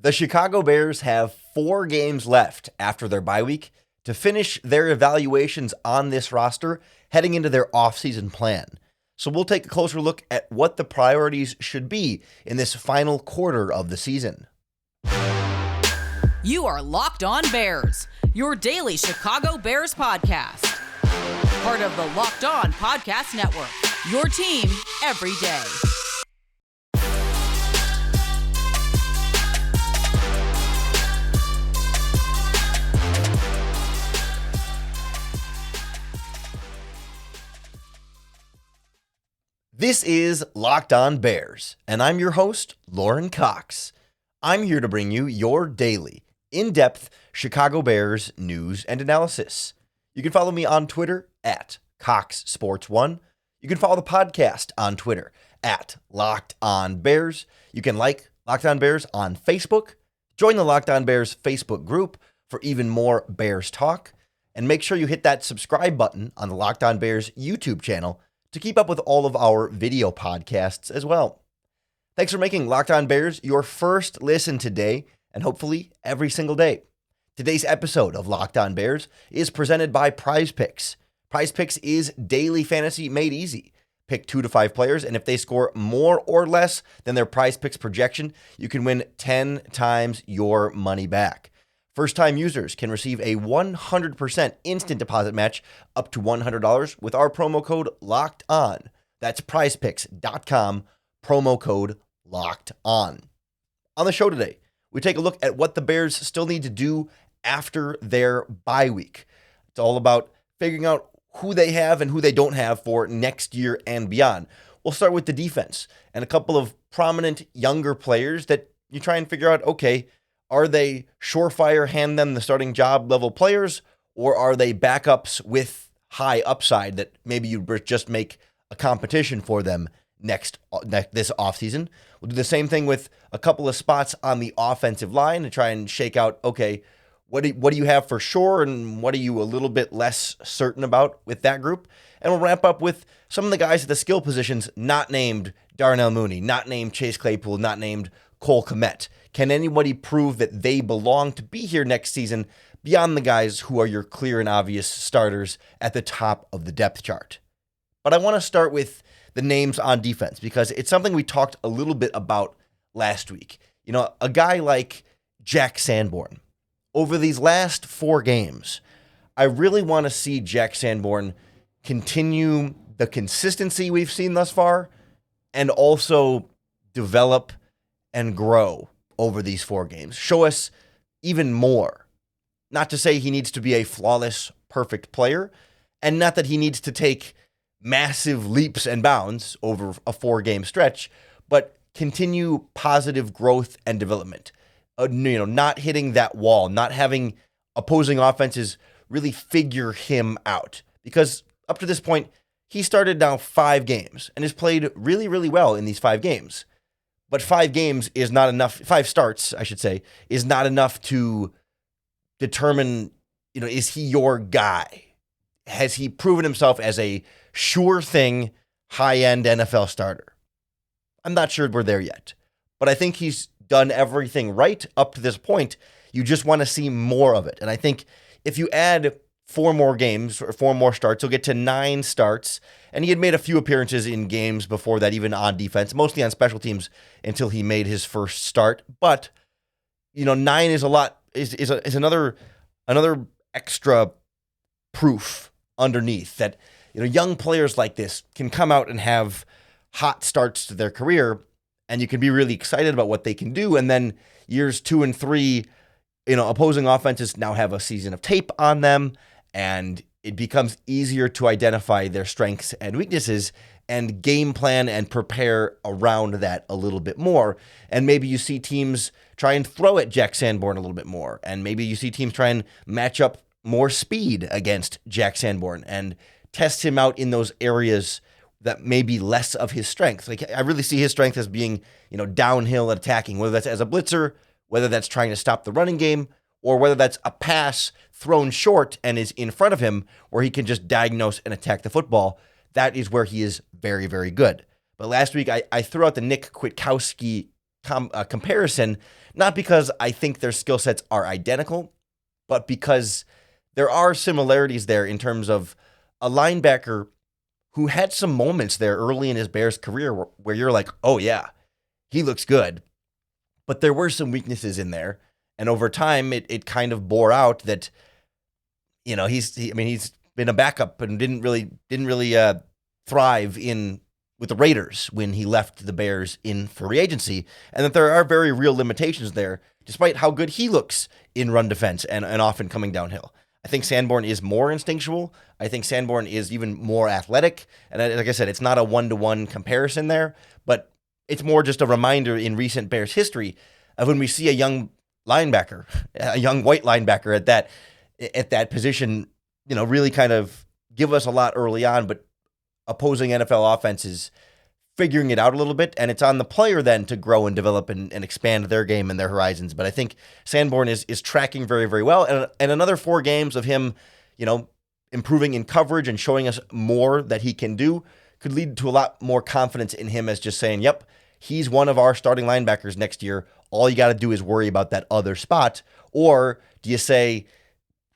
The Chicago Bears have 4 games left after their bye week to finish their evaluations on this roster heading into their offseason plan. So we'll take a closer look at what the priorities should be in this final quarter of the season. You are Locked On Bears, your daily Chicago Bears podcast. Part of the Locked On Podcast Network, your team every day. This is Locked On Bears, and I'm your host, Lorin Cox. I'm here to bring you your daily, in-depth Chicago Bears news and analysis. You can follow me on Twitter at CoxSports1. You can follow the podcast on Twitter at Locked On Bears. You can like Locked On Bears on Facebook. Join the Locked On Bears Facebook group for even more Bears talk. And make sure you hit that subscribe button on the Locked On Bears YouTube channel to keep up with all of our video podcasts as well. Thanks for making Locked On Bears your first listen today, and hopefully every single day. Today's episode of Locked On Bears is presented by PrizePicks. PrizePicks is daily fantasy made easy. Pick 2 to 5 players, and if they score more or less than their PrizePicks projection, you can win 10 times your money back. First-time users can receive a 100% instant deposit match up to $100 with our promo code LOCKEDON. That's prizepicks.com, promo code LOCKEDON. On the show today, we take a look at what the Bears still need to do after their bye week. It's all about figuring out who they have and who they don't have for next year and beyond. We'll start with the defense and a couple of prominent younger players that you try and figure out, okay, are they surefire, hand them the starting job level players, or are they backups with high upside that maybe you just make a competition for them this offseason? We'll do the same thing with a couple of spots on the offensive line to try and shake out, okay, what do you have for sure and what are you a little bit less certain about with that group? And we'll wrap up with some of the guys at the skill positions not named Darnell Mooney, not named Chase Claypool, not named Cole Kmet. Can anybody prove that they belong to be here next season beyond the guys who are your clear and obvious starters at the top of the depth chart? But I want to start with the names on defense because it's something we talked a little bit about last week. You know, a guy like Jack Sanborn. Over these last 4 games, I really want to see Jack Sanborn continue the consistency we've seen thus far and also develop and grow over these 4 games. Show us even more. Not to say he needs to be a flawless, perfect player, and not that he needs to take massive leaps and bounds over a 4-game stretch, but continue positive growth and development. Not hitting that wall, not having opposing offenses really figure him out. Because up to this point, he started now 5 games and has played really, really well in these 5 games. But 5 games is not enough. 5 starts, I should say, is not enough to determine, is he your guy? Has he proven himself as a sure thing, high-end NFL starter? I'm not sure we're there yet. But I think he's done everything right up to this point. You just want to see more of it. And I think if you add 4 more games or 4 more starts, you'll get to 9 starts. And he had made a few appearances in games before that, even on defense, mostly on special teams until he made his first start. But, 9 is a lot, is another extra proof underneath that, young players like this can come out and have hot starts to their career, and you can be really excited about what they can do. And then years 2 and 3, opposing offenses now have a season of tape on them, and it becomes easier to identify their strengths and weaknesses and game plan and prepare around that a little bit more. And maybe you see teams try and throw at Jack Sanborn a little bit more. And maybe you see teams try and match up more speed against Jack Sanborn and test him out in those areas that may be less of his strength. Like, I really see his strength as being, downhill attacking, whether that's as a blitzer, whether that's trying to stop the running game, or whether that's a pass thrown short and is in front of him where he can just diagnose and attack the football. That is where he is very, very good. But last week, I threw out the Nick Kwiatkowski comparison, not because I think their skill sets are identical, but because there are similarities there in terms of a linebacker who had some moments there early in his Bears career where you're like, oh yeah, he looks good. But there were some weaknesses in there. And over time, it kind of bore out that, he's been a backup and didn't really thrive with the Raiders when he left the Bears in free agency, and that there are very real limitations there, despite how good he looks in run defense and often coming downhill. I think Sanborn is more instinctual. I think Sanborn is even more athletic. And like I said, it's not a one-to-one comparison there, but it's more just a reminder in recent Bears history of when we see a young linebacker, a young white linebacker at that position, really kind of give us a lot early on, but opposing NFL offenses figuring it out a little bit, and it's on the player then to grow and develop and expand their game and their horizons. But I think Sanborn is tracking very, very well, and another 4 games of him, improving in coverage and showing us more that he can do could lead to a lot more confidence in him as just saying, yep, he's one of our starting linebackers next year. All you got to do is worry about that other spot. Or do you say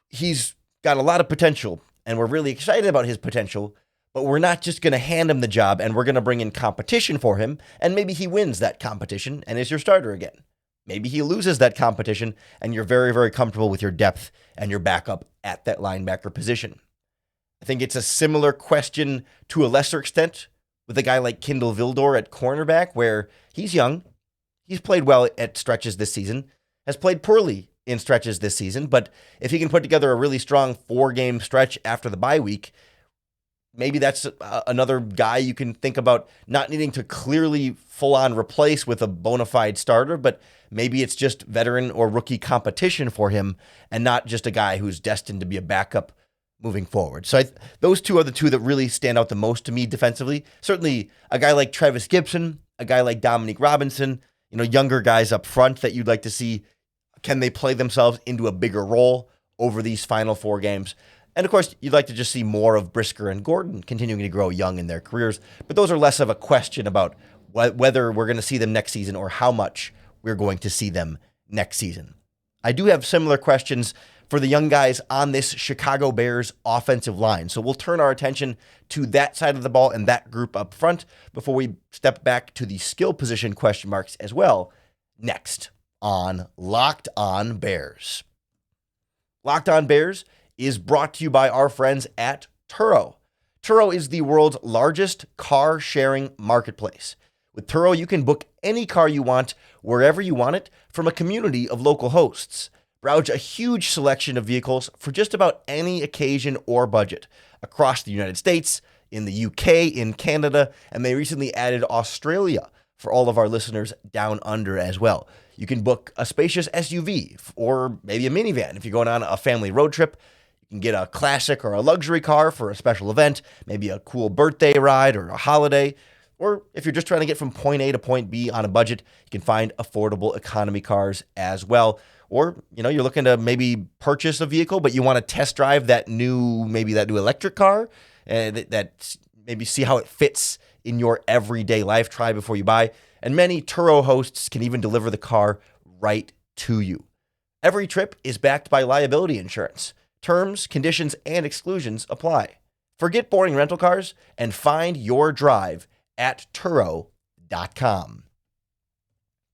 he's got a lot of potential and we're really excited about his potential, but we're not just going to hand him the job and we're going to bring in competition for him, and maybe he wins that competition and is your starter again. Maybe he loses that competition and you're very, very comfortable with your depth and your backup at that linebacker position. I think it's a similar question to a lesser extent with a guy like Kindle Vildor at cornerback, where he's young. He's played well at stretches this season, has played poorly in stretches this season, but if he can put together a really strong 4-game stretch after the bye week, maybe that's another guy you can think about not needing to clearly full-on replace with a bona fide starter, but maybe it's just veteran or rookie competition for him and not just a guy who's destined to be a backup moving forward. So those two are the two that really stand out the most to me defensively. Certainly a guy like Travis Gibson, a guy like Dominique Robinson, younger guys up front that you'd like to see, can they play themselves into a bigger role over these final 4 games? And of course, you'd like to just see more of Brisker and Gordon continuing to grow young in their careers. But those are less of a question about whether we're going to see them next season or how much we're going to see them next season. I do have similar questions for the young guys on this Chicago Bears offensive line. So we'll turn our attention to that side of the ball and that group up front before we step back to the skill position question marks as well next on Locked On Bears. Locked On Bears is brought to you by our friends at Turo. Turo is the world's largest car sharing marketplace. With Turo, you can book any car you want, wherever you want it, from a community of local hosts. Browse a huge selection of vehicles for just about any occasion or budget across the United States, in the UK, in Canada, and they recently added Australia for all of our listeners down under as well. You can book a spacious SUV or maybe a minivan if you're going on a family road trip. You can get a classic or a luxury car for a special event, maybe a cool birthday ride or a holiday. Or if you're just trying to get from point A to point B on a budget, you can find affordable economy cars as well. Or, you're looking to maybe purchase a vehicle, but you want to test drive that new electric car, that maybe see how it fits in your everyday life. Try before you buy. And many Turo hosts can even deliver the car right to you. Every trip is backed by liability insurance. Terms, conditions, and exclusions apply. Forget boring rental cars and find your drive at Turo.com.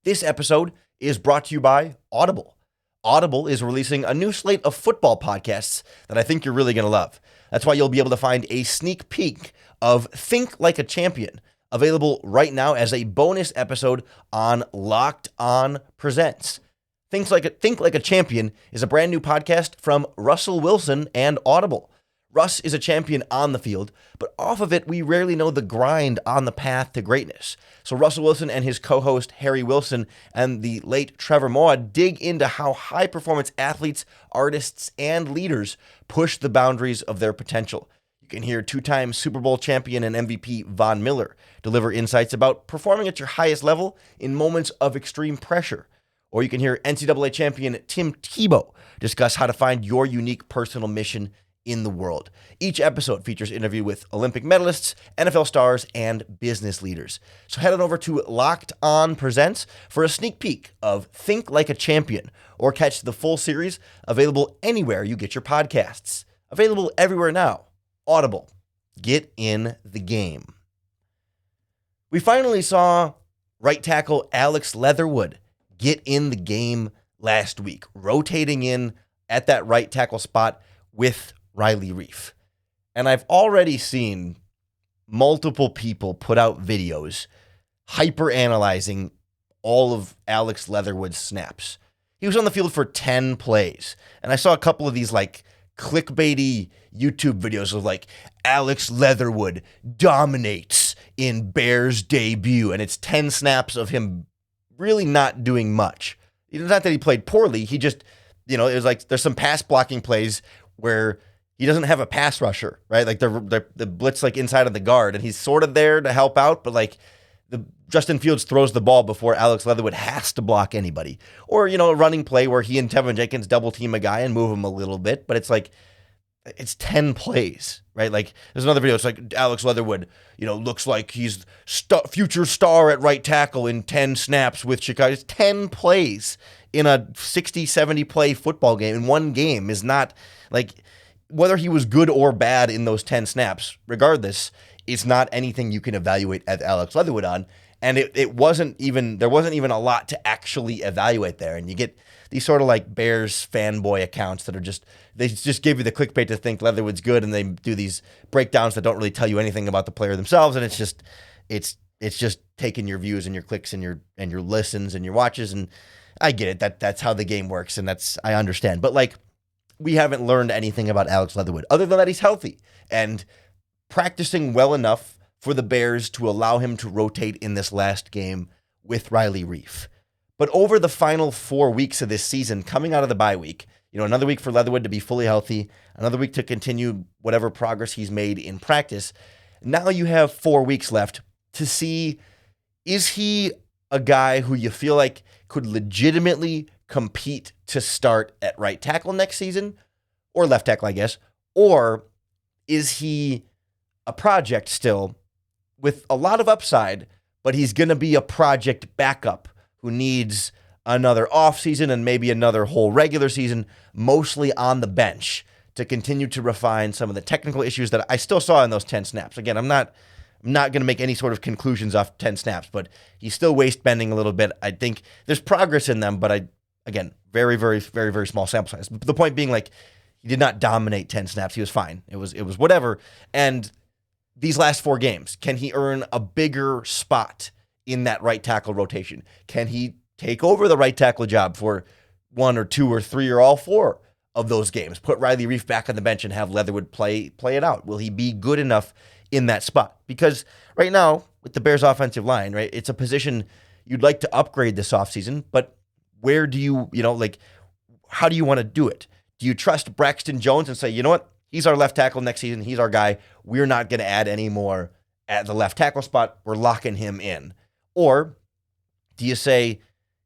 This episode is brought to you by Audible. Audible is releasing a new slate of football podcasts that I think you're really going to love. That's why you'll be able to find a sneak peek of Think Like a Champion, available right now as a bonus episode on Locked On Presents. Think Like a Champion is a brand new podcast from Russell Wilson and Audible. Russ is a champion on the field, but off of it, we rarely know the grind on the path to greatness. So Russell Wilson and his co-host Harry Wilson and the late Trevor Moah dig into how high-performance athletes, artists, and leaders push the boundaries of their potential. You can hear 2-time Super Bowl champion and MVP Von Miller deliver insights about performing at your highest level in moments of extreme pressure. Or you can hear NCAA champion Tim Tebow discuss how to find your unique personal mission in the world. Each episode features an interview with Olympic medalists, NFL stars, and business leaders. So head on over to Locked On Presents for a sneak peek of Think Like a Champion, or catch the full series available anywhere you get your podcasts. Available everywhere now. Audible. Get in the game. We finally saw right tackle Alex Leatherwood get in the game last week, rotating in at that right tackle spot with Riley Reiff. And I've already seen multiple people put out videos hyper-analyzing all of Alex Leatherwood's snaps. He was on the field for 10 plays. And I saw a couple of these like clickbaity YouTube videos of like Alex Leatherwood dominates in Bears debut. And it's 10 snaps of him really not doing much. It's not that he played poorly. He just, it was like there's some pass blocking plays where he doesn't have a pass rusher, right? Like the blitz like inside of the guard, and he's sort of there to help out, but like Justin Fields throws the ball before Alex Leatherwood has to block anybody. Or, a running play where he and Tevin Jenkins double team a guy and move him a little bit, but it's like it's 10 plays, right? Like there's another video. It's like Alex Leatherwood, looks like he's future star at right tackle in 10 snaps with Chicago. It's 10 plays in a 60, 70 play football game in one game is not like whether he was good or bad in those 10 snaps. Regardless, it's not anything you can evaluate at Alex Leatherwood on. And there wasn't even a lot to actually evaluate there. And you get these sort of like Bears fanboy accounts that are they just give you the clickbait to think Leatherwood's good, and they do these breakdowns that don't really tell you anything about the player themselves. And it's just taking your views and your clicks and your listens and your watches. And I get it. That's how the game works, and I understand. But like we haven't learned anything about Alex Leatherwood other than that he's healthy and practicing well enough for the Bears to allow him to rotate in this last game with Riley Reiff. But over the final 4 weeks of this season, coming out of the bye week, another week for Leatherwood to be fully healthy, another week to continue whatever progress he's made in practice. Now you have 4 weeks left to see, is he a guy who you feel like could legitimately compete to start at right tackle next season, or left tackle, I guess, or is he a project still with a lot of upside, but he's going to be a project backup who needs another offseason and maybe another whole regular season, mostly on the bench, to continue to refine some of the technical issues that I still saw in those 10 snaps. Again, I'm not going to make any sort of conclusions off 10 snaps, but he's still waist bending a little bit. I think there's progress in them, but again, very, very, very, very small sample size. The point being, like, he did not dominate 10 snaps. He was fine. It was whatever. And these last 4 games, can he earn a bigger spot in that right tackle rotation? Can he take over the right tackle job for 1 or 2 or 3 or all 4 of those games? Put Riley Reiff back on the bench and have Leatherwood play it out. Will he be good enough in that spot? Because right now, with the Bears offensive line, right, it's a position you'd like to upgrade this offseason, but where do you, how do you want to do it? Do you trust Braxton Jones and say, you know what, he's our left tackle next season, he's our guy, we're not going to add any more at the left tackle spot, we're locking him in? Or do you say,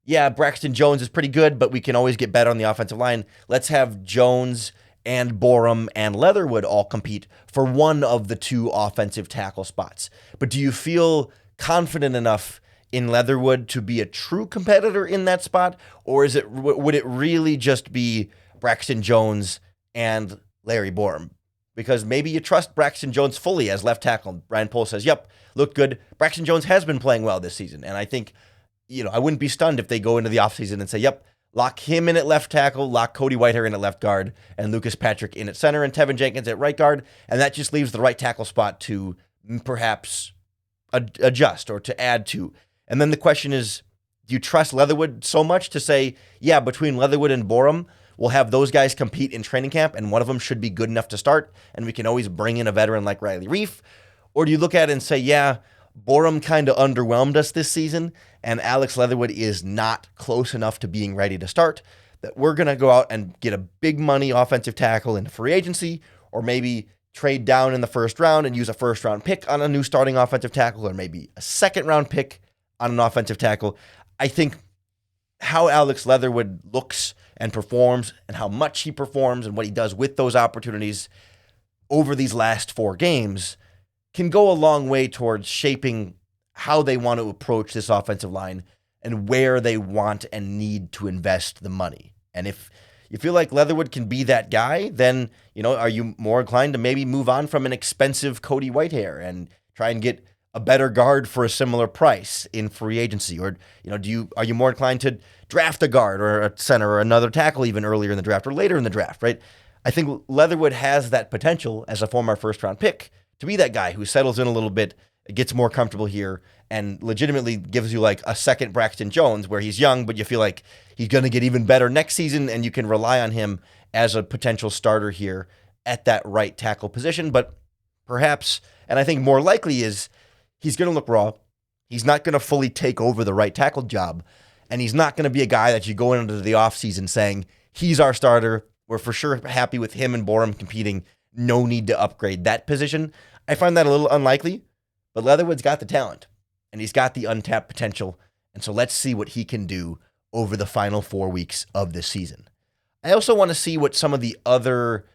yeah, Braxton Jones is pretty good, but we can always get better on the offensive line. Let's have Jones and Borum and Leatherwood all compete for one of the 2 offensive tackle spots. But do you feel confident enough in Leatherwood to be a true competitor in that spot? Or would it really just be Braxton Jones and Larry Borum? Because maybe you trust Braxton Jones fully as left tackle. Brian Pohl says, yep, looked good. Braxton Jones has been playing well this season. And I think, I wouldn't be stunned if they go into the offseason and say, yep, lock him in at left tackle, lock Cody Whitehair in at left guard, and Lucas Patrick in at center, and Tevin Jenkins at right guard. And that just leaves the right tackle spot to perhaps adjust or to add to. And then the question is, do you trust Leatherwood so much to say, yeah, between Leatherwood and Borum, we'll have those guys compete in training camp, and one of them should be good enough to start, and we can always bring in a veteran like Riley Reiff? Or do you look at it and say, yeah, Borum kind of underwhelmed us this season, and Alex Leatherwood is not close enough to being ready to start, that we're going to go out and get a big money offensive tackle in free agency, or maybe trade down in the first round and use a first round pick on a new starting offensive tackle, or maybe a second round pick on an offensive tackle? I think how Alex Leatherwood looks and performs and how much he performs and what he does with those opportunities, over these last 4 games can go a long way towards shaping how they want to approach this offensive line and where they want and need to invest the money. And if you feel like Leatherwood can be that guy, then, are you more inclined to maybe move on from an expensive Cody Whitehair and try and get a better guard for a similar price in free agency? Or, are you more inclined to draft a guard or a center or another tackle even earlier in the draft or later in the draft, right? I think Leatherwood has that potential as a former first-round pick to be that guy who settles in a little bit, gets more comfortable here, and legitimately gives you like a second Braxton Jones where he's young, but you feel like he's going to get even better next season, and you can rely on him as a potential starter here at that right tackle position. But perhaps, and I think more likely is, he's going to look raw. He's not going to fully take over the right tackle job, and he's not going to be a guy that you go into the offseason saying, he's our starter. We're for sure happy with him and Borum competing. No need to upgrade that position. I find that a little unlikely, but Leatherwood's got the talent, and he's got the untapped potential, and so let's see what he can do over the final 4 weeks of this season. I also want to see what some of the other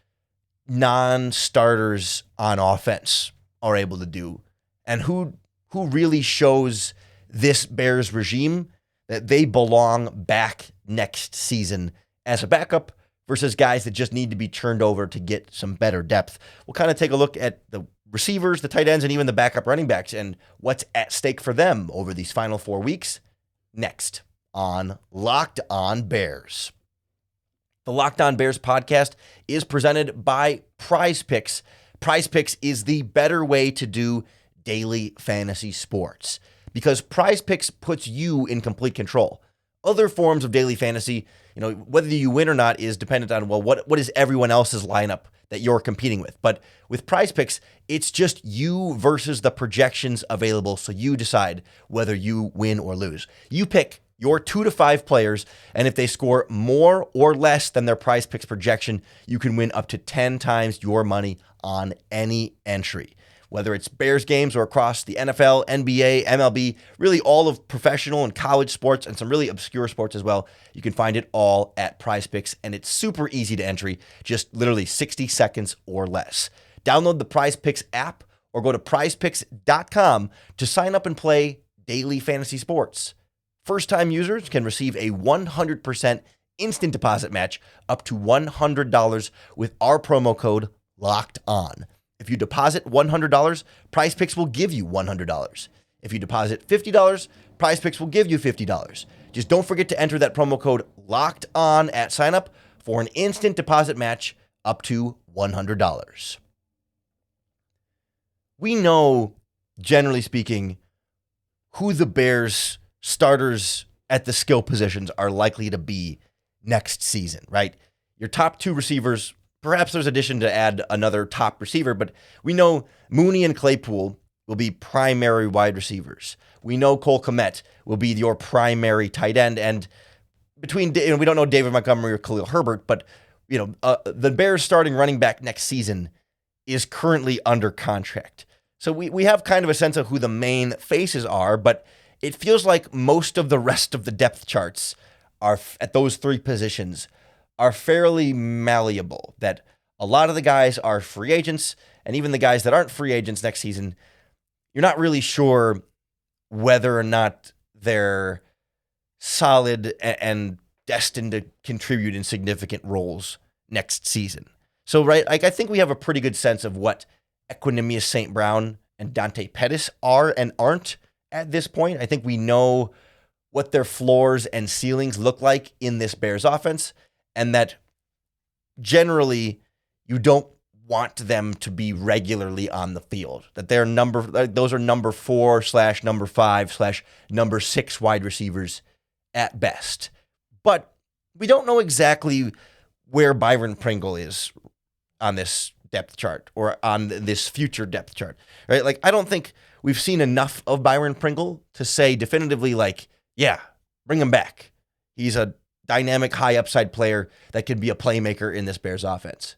non-starters on offense are able to do, and who really shows this Bears regime that they belong back next season as a backup versus guys that just need to be turned over to get some better depth. We'll kind of take a look at the receivers, the tight ends, and even the backup running backs and what's at stake for them over these final 4 weeks next on Locked On Bears. The Locked On Bears podcast is presented by PrizePicks. PrizePicks is the better way to do daily fantasy sports because PrizePicks puts you in complete control. Other forms of daily fantasy, whether you win or not is dependent on, what is everyone else's lineup that you're competing with. But with PrizePicks, it's just you versus the projections available, so you decide whether you win or lose. You pick your 2 to 5 players, and if they score more or less than their PrizePicks projection, you can win up to 10 times your money on any entry. Whether it's Bears games or across the NFL, NBA, MLB, really all of professional and college sports and some really obscure sports as well, you can find it all at PrizePicks, and it's super easy to entry, just literally 60 seconds or less. Download the PrizePicks app or go to prizepicks.com to sign up and play daily fantasy sports. First-time users can receive a 100% instant deposit match up to $100 with our promo code LOCKEDON. If you deposit $100, PrizePicks will give you $100. If you deposit $50, PrizePicks will give you $50. Just don't forget to enter that promo code LOCKEDON at signup for an instant deposit match up to $100. We know, generally speaking, who the Bears starters at the skill positions are likely to be next season, right? Your top 2 receivers. Perhaps there's addition to add another top receiver, but we know Mooney and Claypool will be primary wide receivers. We know Cole Kmet will be your primary tight end, and we don't know David Montgomery or Khalil Herbert, but the Bears starting running back next season is currently under contract. So we have kind of a sense of who the main faces are, but it feels like most of the rest of the depth charts are at those 3 positions are fairly malleable, that a lot of the guys are free agents, and even the guys that aren't free agents next season, you're not really sure whether or not they're solid and destined to contribute in significant roles next season. So, right, I think we have a pretty good sense of what Equanimeous St. Brown and Dante Pettis are and aren't at this point. I think we know what their floors and ceilings look like in this Bears offense, and that generally you don't want them to be regularly on the field. That those are number 4/number 5/number 6 wide receivers at best. But we don't know exactly where Byron Pringle is on this depth chart or on this future depth chart, right? Like, I don't think we've seen enough of Byron Pringle to say definitively, like, yeah, bring him back. He's a dynamic, high upside player that can be a playmaker in this Bears offense.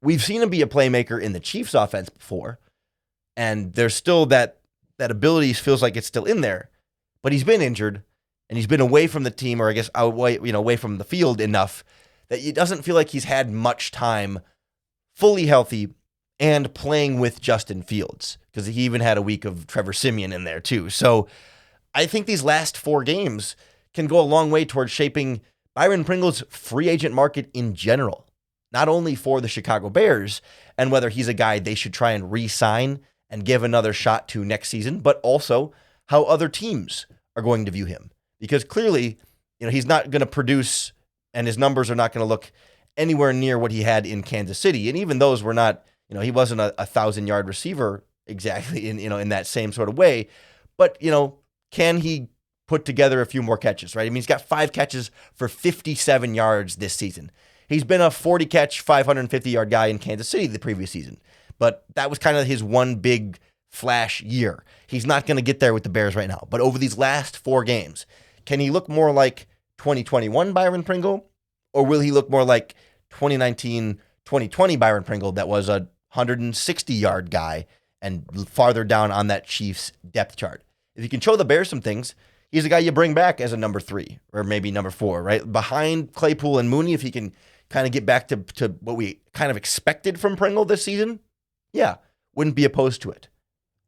We've seen him be a playmaker in the Chiefs offense before, and there's still that ability feels like it's still in there, but he's been injured and he's been away from the team, or I guess away from the field enough that it doesn't feel like he's had much time fully healthy and playing with Justin Fields, because he even had a week of Trevor Siemian in there too. So I think these last 4 games can go a long way towards shaping Byron Pringle's free agent market in general, not only for the Chicago Bears and whether he's a guy they should try and re-sign and give another shot to next season, but also how other teams are going to view him. Because clearly, he's not going to produce, and his numbers are not going to look anywhere near what he had in Kansas City. And even those were not, he wasn't a 1,000-yard receiver exactly in that same sort of way. But, can he put together a few more catches, right? I mean, he's got 5 catches for 57 yards this season. He's been a 40-catch, 550-yard guy in Kansas City the previous season. But that was kind of his one big flash year. He's not going to get there with the Bears right now. But over these last 4 games, can he look more like 2021 Byron Pringle? Or will he look more like 2019, 2020 Byron Pringle that was a 160-yard guy and farther down on that Chiefs depth chart? If you can show the Bears some things, he's a guy you bring back as a number 3 or maybe number 4, right? Behind Claypool and Mooney, if he can kind of get back to what we kind of expected from Pringle this season, yeah, wouldn't be opposed to it.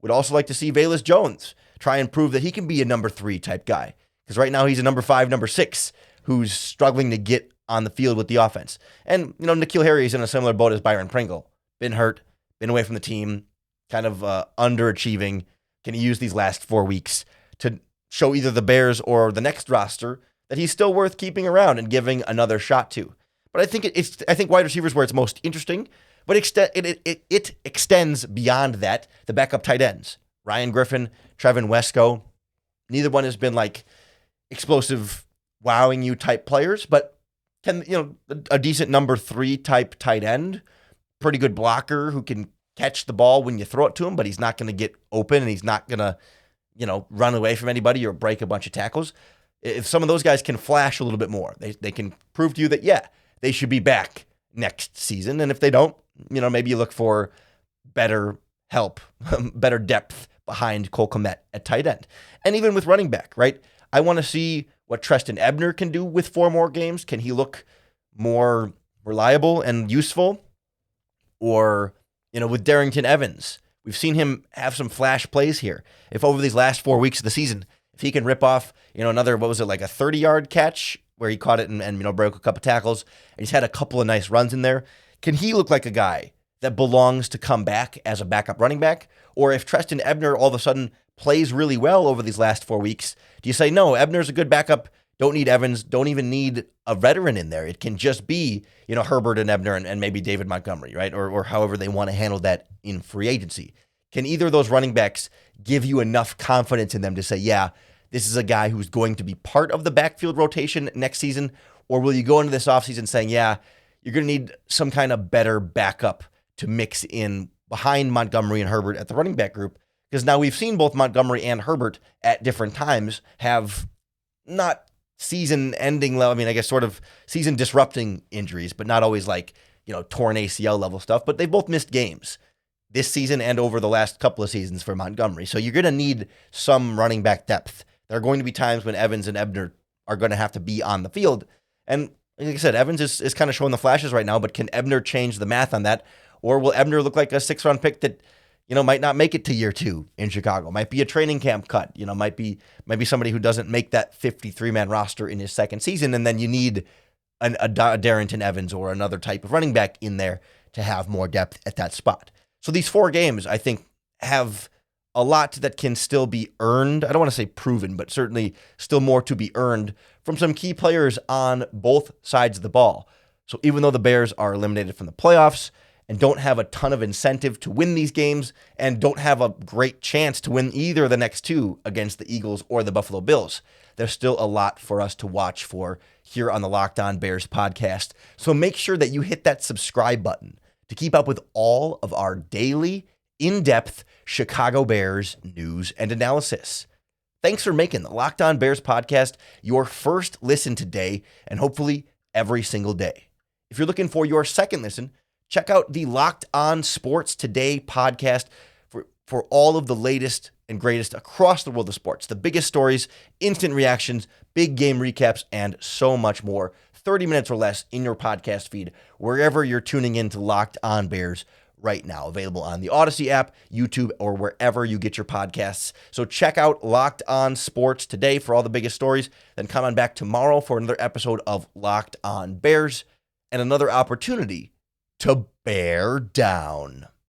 Would also like to see Velus Jones try and prove that he can be a number 3 type guy. Because right now he's a number 5, number 6 who's struggling to get on the field with the offense. And, N'Keal Harry's in a similar boat as Byron Pringle. Been hurt, been away from the team, kind of underachieving. Can he use these last 4 weeks to show either the Bears or the next roster that he's still worth keeping around and giving another shot to? But I think wide receivers where it's most interesting, but it extends beyond that. The backup tight ends, Ryan Griffin, Trevin Wesco, neither one has been like explosive, wowing you type players, but can a decent number 3 type tight end, pretty good blocker who can catch the ball when you throw it to him, but he's not going to get open and he's not going to run away from anybody or break a bunch of tackles. If some of those guys can flash a little bit more, they can prove to you that, yeah, they should be back next season. And if they don't, maybe you look for better help, better depth behind Cole Kmet at tight end. And even with running back, right? I want to see what Treston Ebner can do with 4 more games. Can he look more reliable and useful? Or, with Darrington Evans, we've seen him have some flash plays here. If over these last 4 weeks of the season, if he can rip off, another, what was it, like a 30-yard catch where he caught it and broke a couple tackles, and he's had a couple of nice runs in there, can he look like a guy that belongs to come back as a backup running back? Or if Treston Ebner all of a sudden plays really well over these last 4 weeks, do you say, no, Ebner's a good backup, don't need Evans, don't even need a veteran in there. It can just be, Herbert and Ebner and maybe David Montgomery, right? Or however they want to handle that in free agency. Can either of those running backs give you enough confidence in them to say, yeah, this is a guy who's going to be part of the backfield rotation next season? Or will you go into this offseason saying, yeah, you're going to need some kind of better backup to mix in behind Montgomery and Herbert at the running back group? Because now we've seen both Montgomery and Herbert at different times have not season-ending level, I guess sort of season-disrupting injuries, but not always like, torn ACL level stuff. But they both missed games this season and over the last couple of seasons for Montgomery. So you're going to need some running back depth. There are going to be times when Evans and Ebner are going to have to be on the field. And like I said, Evans is kind of showing the flashes right now, but can Ebner change the math on that? Or will Ebner look like a 6th-round pick that, might not make it to year 2 in Chicago? Might be a training camp cut. Might be somebody who doesn't make that 53-man roster in his second season, and then you need a Darrington Evans or another type of running back in there to have more depth at that spot. So these 4 games, I think, have a lot that can still be earned. I don't want to say proven, but certainly still more to be earned from some key players on both sides of the ball. So even though the Bears are eliminated from the playoffs and don't have a ton of incentive to win these games and don't have a great chance to win either of the next 2 against the Eagles or the Buffalo Bills, there's still a lot for us to watch for here on the Locked On Bears podcast. So make sure that you hit that subscribe button to keep up with all of our daily, in-depth Chicago Bears news and analysis. Thanks for making the Locked On Bears podcast your first listen today and hopefully every single day. If you're looking for your second listen, check out the Locked On Sports Today podcast for all of the latest and greatest across the world of sports. The biggest stories, instant reactions, big game recaps, and so much more. 30 minutes or less in your podcast feed, wherever you're tuning in to Locked On Bears right now. Available on the Odyssey app, YouTube, or wherever you get your podcasts. So check out Locked On Sports today for all the biggest stories. Then come on back tomorrow for another episode of Locked On Bears and another opportunity to bear down.